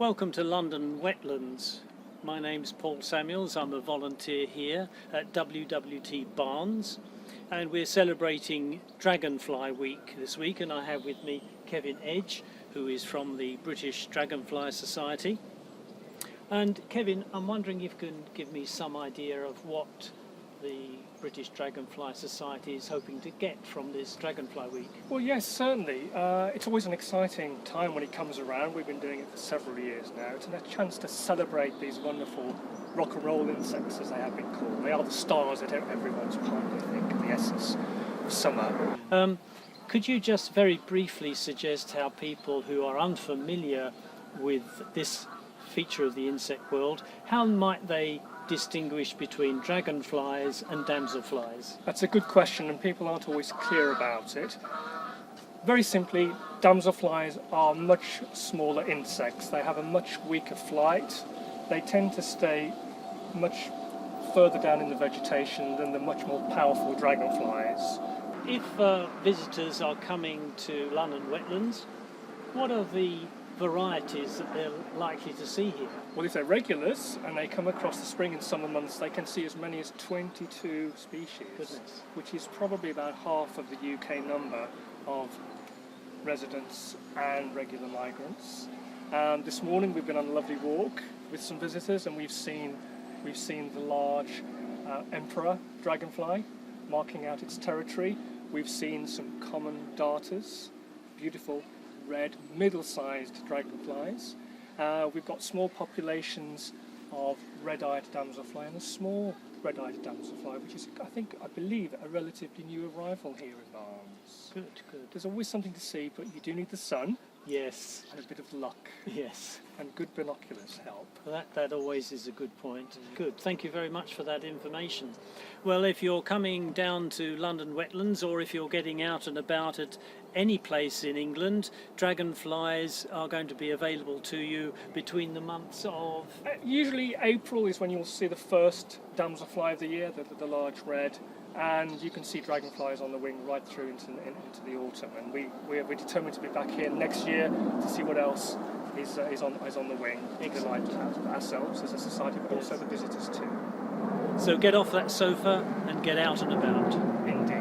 Welcome to London Wetlands. My name's Paul Samuels. I'm a volunteer here at WWT Barnes, and we're celebrating Dragonfly Week this week, and I have with me Kevin Edge, who is from the British Dragonfly Society. And Kevin, I'm wondering if you can give me some idea of what the British Dragonfly Society is hoping to get from this Dragonfly Week. Well, yes, certainly. It's always an exciting time when it comes around. We've been doing it for several years now. It's a chance to celebrate these wonderful rock and roll insects, as they have been called. They are the stars at everyone's party, I think, the essence of summer. Could you just very briefly suggest how people who are unfamiliar with this feature of the insect world, how might they distinguish between dragonflies and damselflies? That's a good question, and people aren't always clear about it. Very simply, damselflies are much smaller insects. They have a much weaker flight. They tend to stay much further down in the vegetation than the much more powerful dragonflies. If visitors are coming to London Wetlands, what are the varieties that they're likely to see here? Well, if they're regulars and they come across the spring and summer months, they can see as many as 22 species. Goodness. Which is probably about half of the UK number of residents and regular migrants. This morning we've been on a lovely walk with some visitors, and we've seen the large emperor dragonfly marking out its territory. We've seen some common darters, beautiful red, middle-sized dragonflies. We've got small populations of red-eyed damselfly and a small red-eyed damselfly, which is, I believe, a relatively new arrival here in Barnes. Good, good. There's always something to see, but you do need the sun. Yes. And a bit of luck. Yes. And good binoculars help. That always is a good point. Good. Thank you very much for that information. Well, if you're coming down to London Wetlands, or if you're getting out and about at any place in England, dragonflies are going to be available to you between the months of... Usually April is when you'll see the first damselfly of the year, the large red, and you can see dragonflies on the wing right through into the autumn. And we're determined to be back here next year to see what else is on the wing. Delight ourselves as a society, but also the visitors too. So get off that sofa and get out and about. Indeed.